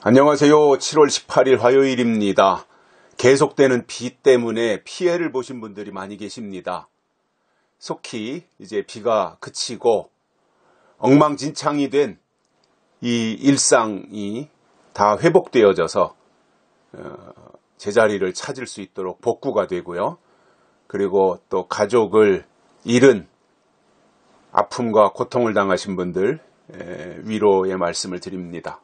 안녕하세요. 7월 18일 화요일입니다. 계속되는 비 때문에 피해를 보신 분들이 많이 계십니다. 속히 이제 비가 그치고 엉망진창이 된 이 일상이 다 회복되어져서 제자리를 찾을 수 있도록 복구가 되고요. 그리고 또 가족을 잃은 아픔과 고통을 당하신 분들 위로의 말씀을 드립니다.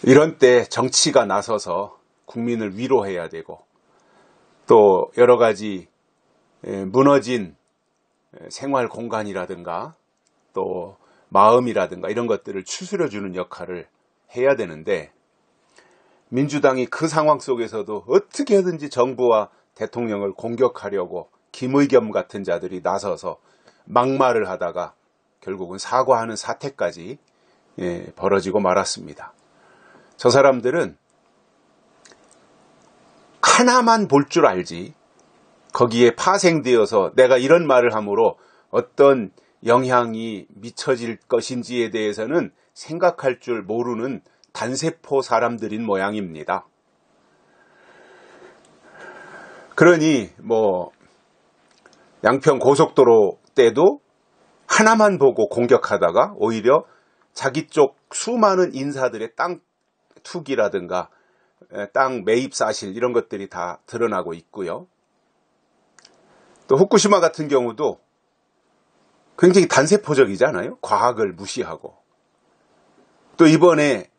이런 때 정치가 나서서 국민을 위로해야 되고 또 여러 가지 무너진 생활 공간이라든가 또 마음이라든가 이런 것들을 추스려주는 역할을 해야 되는데, 민주당이 그 상황 속에서도 어떻게든지 정부와 대통령을 공격하려고 김의겸 같은 자들이 나서서 막말을 하다가 결국은 사과하는 사태까지 벌어지고 말았습니다. 저 사람들은 하나만 볼 줄 알지 거기에 파생되어서 내가 이런 말을 함으로 어떤 영향이 미쳐질 것인지에 대해서는 생각할 줄 모르는 단세포 사람들인 모양입니다. 그러니 양평 고속도로 때도 하나만 보고 공격하다가 오히려 자기 쪽 수많은 인사들의 땅 투기라든가 땅 매입 사실 이런 것들이 다 드러나고 있고요. 또 후쿠시마 같은 경우도 굉장히 단세포적이잖아요. 과학을 무시하고. 또 이번에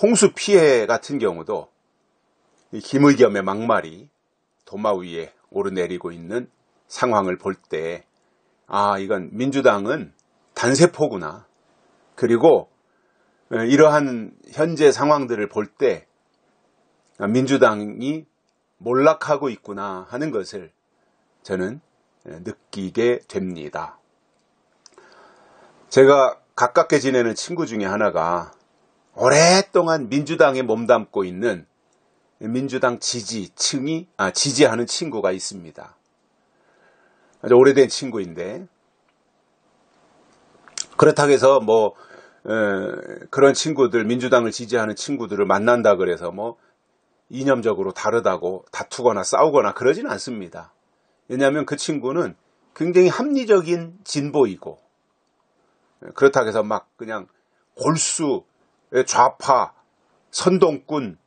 홍수 피해 같은 경우도 김의겸의 막말이 도마 위에 오르내리고 있는 상황을 볼 때, 이건 민주당은 단세포구나. 그리고 이러한 현재 상황들을 볼 때 민주당이 몰락하고 있구나 하는 것을 저는 느끼게 됩니다. 제가 가깝게 지내는 친구 중에 하나가 오랫동안 민주당에 몸담고 있는 민주당 지지하는 친구가 있습니다. 아주 오래된 친구인데, 그렇다고 해서 그런 친구들, 민주당을 지지하는 친구들을 만난다 그래서 이념적으로 다르다고 다투거나 싸우거나 그러진 않습니다. 왜냐하면 그 친구는 굉장히 합리적인 진보이고, 그렇다고 해서 그냥 골수, 좌파, 선동꾼,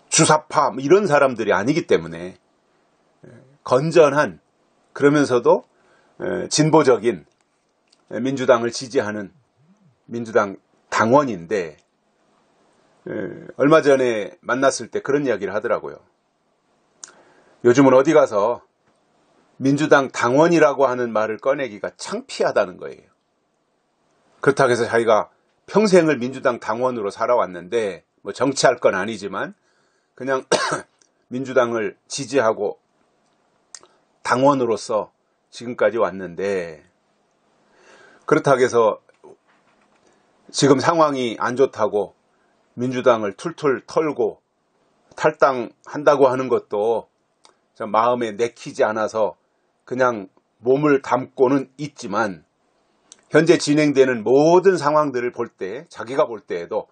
주사파 이런 사람들이 아니기 때문에 건전한, 그러면서도 진보적인 민주당을 지지하는 민주당 당원인데, 얼마 전에 만났을 때 그런 이야기를 하더라고요. 요즘은 어디 가서 민주당 당원이라고 하는 말을 꺼내기가 창피하다는 거예요. 그렇다고 해서 자기가 평생을 민주당 당원으로 살아왔는데 정치할 건 아니지만 그냥 민주당을 지지하고 당원으로서 지금까지 왔는데, 그렇다고 해서 지금 상황이 안 좋다고 민주당을 툴툴 털고 탈당한다고 하는 것도 좀 마음에 내키지 않아서 그냥 몸을 담고는 있지만, 현재 진행되는 모든 상황들을 볼 때, 자기가 볼 때에도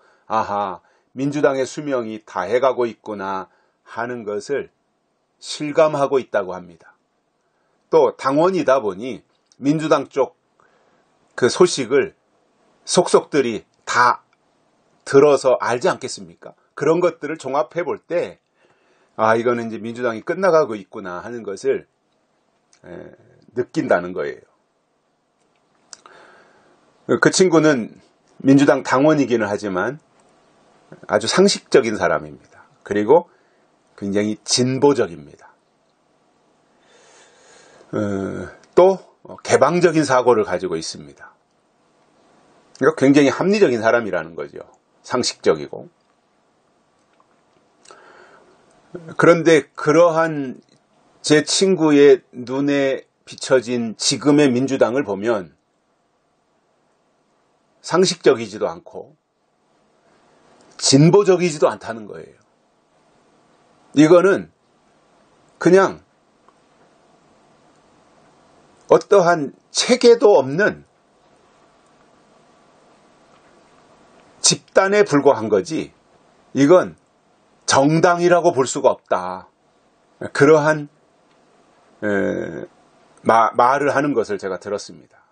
민주당의 수명이 다해가고 있구나 하는 것을 실감하고 있다고 합니다. 또 당원이다 보니 민주당 쪽 그 소식을 속속들이 다 들어서 알지 않겠습니까? 그런 것들을 종합해 볼 때 이거는 이제 민주당이 끝나가고 있구나 하는 것을 느낀다는 거예요. 그 친구는 민주당 당원이기는 하지만 아주 상식적인 사람입니다. 그리고 굉장히 진보적입니다. 또 개방적인 사고를 가지고 있습니다. 그러니까 굉장히 합리적인 사람이라는 거죠. 상식적이고. 그런데 그러한 제 친구의 눈에 비춰진 지금의 민주당을 보면 상식적이지도 않고 진보적이지도 않다는 거예요. 이거는 그냥 어떠한 체계도 없는 집단에 불과한 거지 이건 정당이라고 볼 수가 없다. 그러한 말을 하는 것을 제가 들었습니다.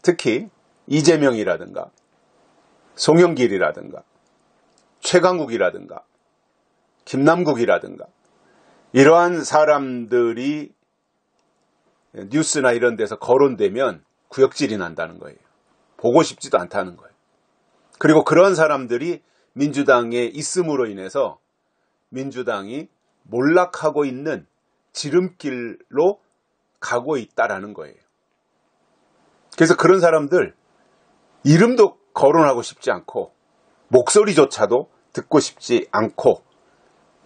특히 이재명이라든가 송영길이라든가 최강욱이라든가 김남국이라든가 이러한 사람들이 뉴스나 이런 데서 거론되면 구역질이 난다는 거예요. 보고 싶지도 않다는 거예요. 그리고 그런 사람들이 민주당에 있음으로 인해서 민주당이 몰락하고 있는 지름길로 가고 있다라는 거예요. 그래서 그런 사람들 이름도 거론하고 싶지 않고 목소리조차도 듣고 싶지 않고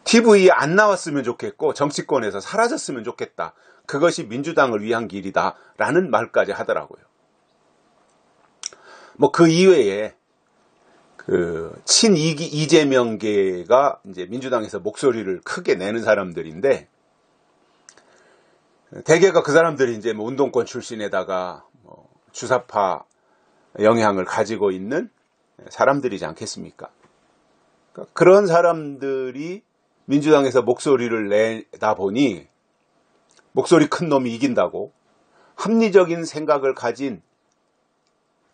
TV에 안 나왔으면 좋겠고 정치권에서 사라졌으면 좋겠다. 그것이 민주당을 위한 길이다라는 말까지 하더라고요. 뭐 그 이외에 이재명계가 이제 민주당에서 목소리를 크게 내는 사람들인데 대개가 그 사람들이 이제 뭐 운동권 출신에다가 뭐 주사파 영향을 가지고 있는 사람들이지 않겠습니까? 그러니까 그런 사람들이 민주당에서 목소리를 내다 보니 목소리 큰 놈이 이긴다고 합리적인 생각을 가진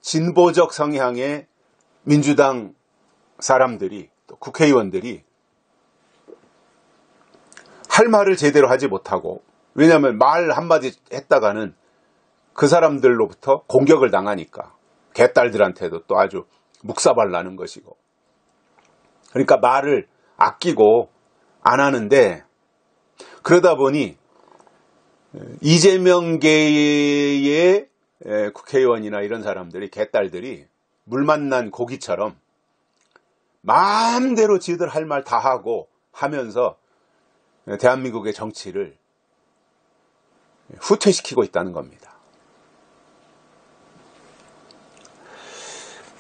진보적 성향의 민주당 사람들이 또 국회의원들이 할 말을 제대로 하지 못하고 왜냐하면 말 한마디 했다가는 그 사람들로부터 공격을 당하니까 개딸들한테도 또 아주 묵사발 나는 것이고 그러니까 말을 아끼고 안 하는데 그러다 보니 이재명계의 국회의원이나 이런 사람들이 개딸들이 물 만난 고기처럼 마음대로 지들 할 말 다 하고 하면서 대한민국의 정치를 후퇴시키고 있다는 겁니다.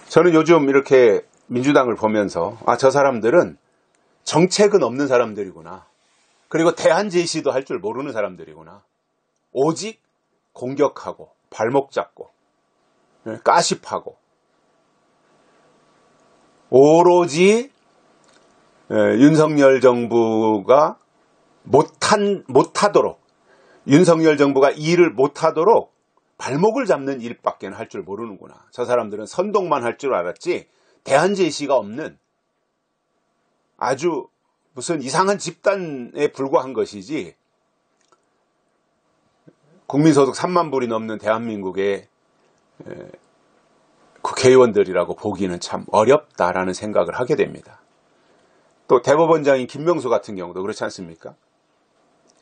저는 요즘 이렇게 민주당을 보면서 저 사람들은 정책은 없는 사람들이구나. 그리고 대안 제시도 할 줄 모르는 사람들이구나. 오직 공격하고 발목 잡고 까십하고 오로지 윤석열 정부가 못하도록 윤석열 정부가 일을 못하도록 발목을 잡는 일밖에 할 줄 모르는구나. 저 사람들은 선동만 할 줄 알았지 대안 제시가 없는 아주 무슨 이상한 집단에 불과한 것이지 국민소득 3만 불이 넘는 대한민국의 국회의원들이라고 보기는 참 어렵다라는 생각을 하게 됩니다. 또 대법원장인 김명수 같은 경우도 그렇지 않습니까?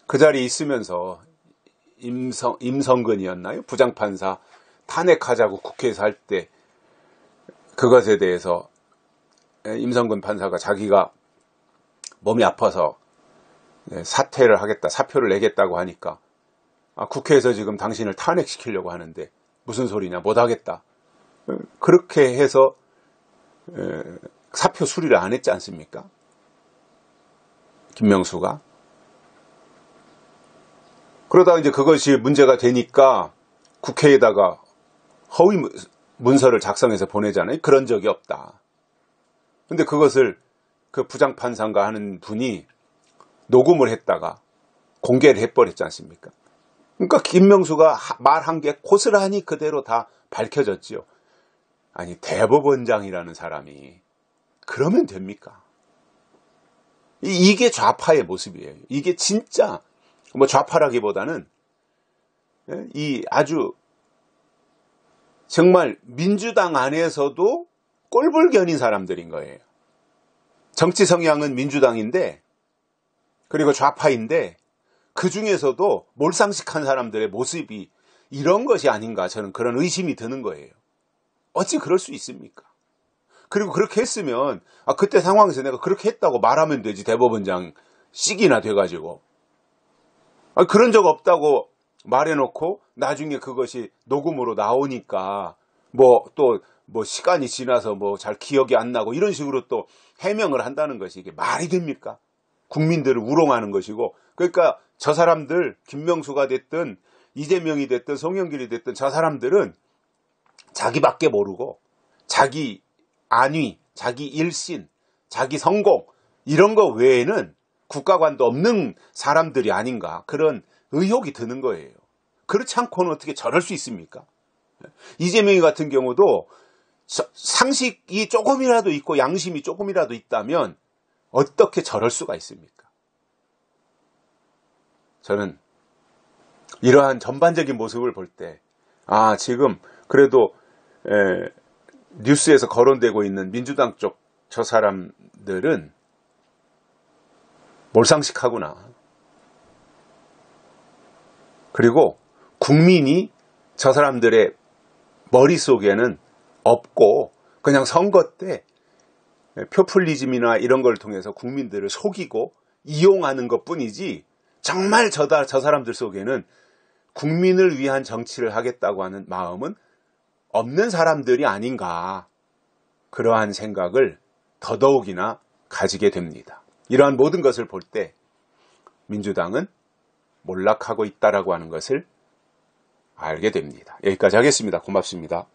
그 자리에 있으면서 임성근이었나요? 부장판사 탄핵하자고 국회에서 할 때 그것에 대해서 임성근 판사가 자기가 몸이 아파서 사퇴를 하겠다, 사표를 내겠다고 하니까 국회에서 지금 당신을 탄핵시키려고 하는데 무슨 소리냐, 못하겠다. 그렇게 해서 사표 수리를 안 했지 않습니까? 김명수가. 그러다가 이제 그것이 문제가 되니까 국회에다가 허위 문서를 작성해서 보내잖아요. 그런 적이 없다. 근데 그것을 그 부장판사인가 하는 분이 녹음을 했다가 공개를 해버렸지 않습니까? 그러니까 김명수가 말한 게 고스란히 그대로 다 밝혀졌지요. 아니 대법원장이라는 사람이 그러면 됩니까? 이게 좌파의 모습이에요. 이게 진짜 뭐 좌파라기보다는 이 아주 정말 민주당 안에서도 꼴불견인 사람들인 거예요. 정치 성향은 민주당인데 그리고 좌파인데 그 중에서도 몰상식한 사람들의 모습이 이런 것이 아닌가 저는 그런 의심이 드는 거예요. 어찌 그럴 수 있습니까? 그리고 그렇게 했으면 그때 상황에서 내가 그렇게 했다고 말하면 되지. 대법원장 씩이나 돼가지고 그런 적 없다고 말해놓고 나중에 그것이 녹음으로 나오니까 뭐 시간이 지나서 뭐 잘 기억이 안 나고 이런 식으로 또 해명을 한다는 것이 이게 말이 됩니까? 국민들을 우롱하는 것이고 그러니까 저 사람들 김명수가 됐든 이재명이 됐든 송영길이 됐든 저 사람들은 자기밖에 모르고 자기 안위, 자기 일신, 자기 성공 이런 거 외에는 국가관도 없는 사람들이 아닌가 그런 의혹이 드는 거예요. 그렇지 않고는 어떻게 저럴 수 있습니까? 이재명이 같은 경우도 상식이 조금이라도 있고 양심이 조금이라도 있다면 어떻게 저럴 수가 있습니까? 저는 이러한 전반적인 모습을 볼 때 지금 그래도 뉴스에서 거론되고 있는 민주당 쪽 저 사람들은 몰상식하구나. 그리고 국민이 저 사람들의 머릿속에는 없고 그냥 선거 때 표퓰리즘이나 이런 걸 통해서 국민들을 속이고 이용하는 것뿐이지 정말 저 사람들 속에는 국민을 위한 정치를 하겠다고 하는 마음은 없는 사람들이 아닌가 그러한 생각을 더더욱이나 가지게 됩니다. 이러한 모든 것을 볼 때 민주당은 몰락하고 있다라고 하는 것을 알게 됩니다. 여기까지 하겠습니다. 고맙습니다.